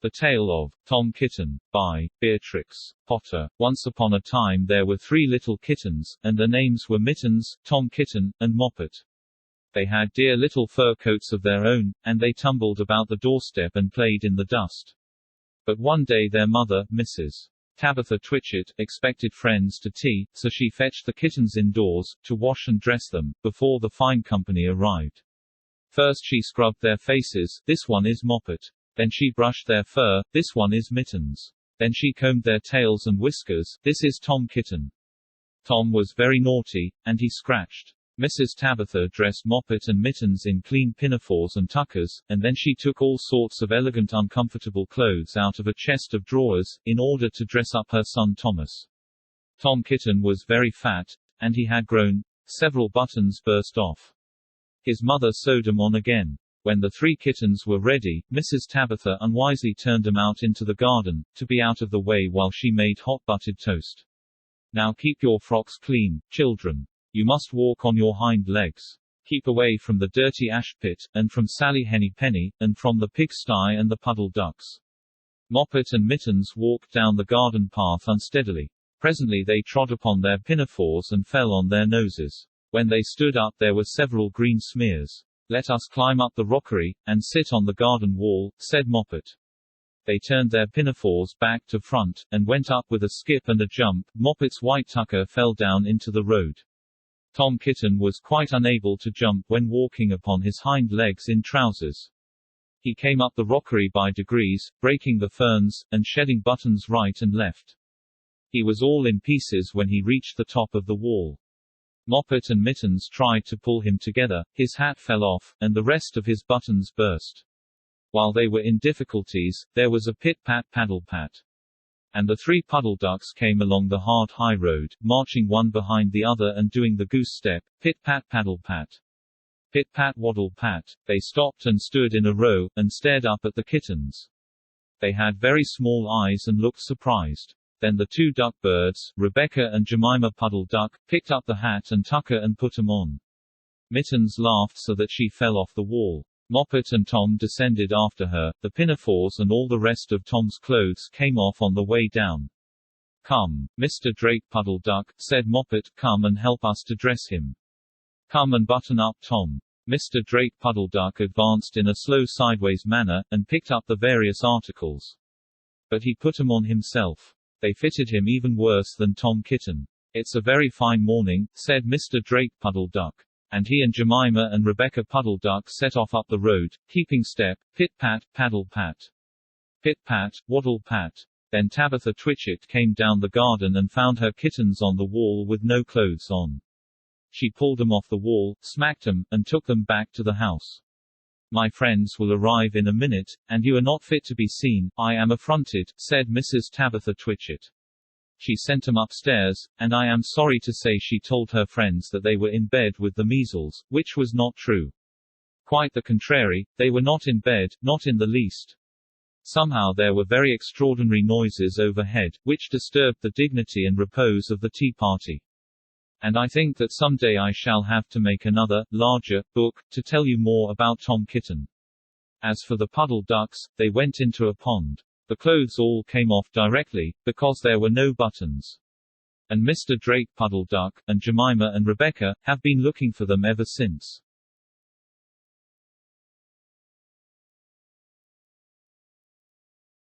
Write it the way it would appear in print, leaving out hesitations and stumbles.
The Tale of Tom Kitten, by Beatrix Potter. Once upon a time there were 3 little kittens, and their names were Mittens, Tom Kitten, and Moppet. They had dear little fur coats of their own, and they tumbled about the doorstep and played in the dust. But one day their mother, Mrs. Tabitha Twitchit, expected friends to tea, so she fetched the kittens indoors, to wash and dress them, before the fine company arrived. First she scrubbed their faces, this one is Moppet. Then she brushed their fur, this one is Mittens. Then she combed their tails and whiskers, this is Tom Kitten. Tom was very naughty, and he scratched. Mrs. Tabitha dressed Moppet and Mittens in clean pinafores and tuckers, and then she took all sorts of elegant uncomfortable clothes out of a chest of drawers, in order to dress up her son Thomas. Tom Kitten was very fat, and he had grown. Several buttons burst off. His mother sewed them on again. When the 3 kittens were ready, Mrs. Tabitha unwisely turned them out into the garden, to be out of the way while she made hot buttered toast. Now keep your frocks clean, children. You must walk on your hind legs. Keep away from the dirty ash pit, and from Sally Henny Penny, and from the pigsty and the puddle ducks. Moppet and Mittens walked down the garden path unsteadily. Presently they trod upon their pinafores and fell on their noses. When they stood up there were several green smears. Let us climb up the rockery, and sit on the garden wall, said Moppet. They turned their pinafores back to front, and went up with a skip and a jump. Moppet's white tucker fell down into the road. Tom Kitten was quite unable to jump when walking upon his hind legs in trousers. He came up the rockery by degrees, breaking the ferns, and shedding buttons right and left. He was all in pieces when he reached the top of the wall. Moppet and Mittens tried to pull him together, his hat fell off, and the rest of his buttons burst. While they were in difficulties, there was a pit-pat-paddle-pat. And the 3 puddle ducks came along the hard high road, marching one behind the other and doing the goose step, pit-pat-paddle-pat. Pit-pat-waddle-pat. They stopped and stood in a row, and stared up at the kittens. They had very small eyes and looked surprised. Then the 2 duck birds, Rebecca and Jemima Puddle Duck, picked up the hat and tucker and put 'em on. Mittens laughed so that she fell off the wall. Moppet and Tom descended after her. The pinafores and all the rest of Tom's clothes came off on the way down. Come, Mr. Drake Puddle Duck, said Moppet, come and help us to dress him. Come and button up Tom. Mr. Drake Puddle Duck advanced in a slow sideways manner, and picked up the various articles. But he put 'em on himself. They fitted him even worse than Tom Kitten. It's a very fine morning, said Mr. Drake Puddle Duck. And he and Jemima and Rebecca Puddle Duck set off up the road, keeping step, pit-pat, paddle-pat. Pit-pat, waddle-pat. Then Tabitha Twitchit came down the garden and found her kittens on the wall with no clothes on. She pulled them off the wall, smacked them, and took them back to the house. My friends will arrive in a minute, and you are not fit to be seen. I am affronted, said Mrs. Tabitha Twitchit. She sent 'em upstairs, and I am sorry to say she told her friends that they were in bed with the measles, which was not true. Quite the contrary, they were not in bed, not in the least. Somehow there were very extraordinary noises overhead, which disturbed the dignity and repose of the tea party. And I think that some day I shall have to make another, larger, book, to tell you more about Tom Kitten. As for the puddle ducks, they went into a pond. The clothes all came off directly, because there were no buttons. And Mr. Drake Puddle Duck, and Jemima and Rebecca, have been looking for them ever since.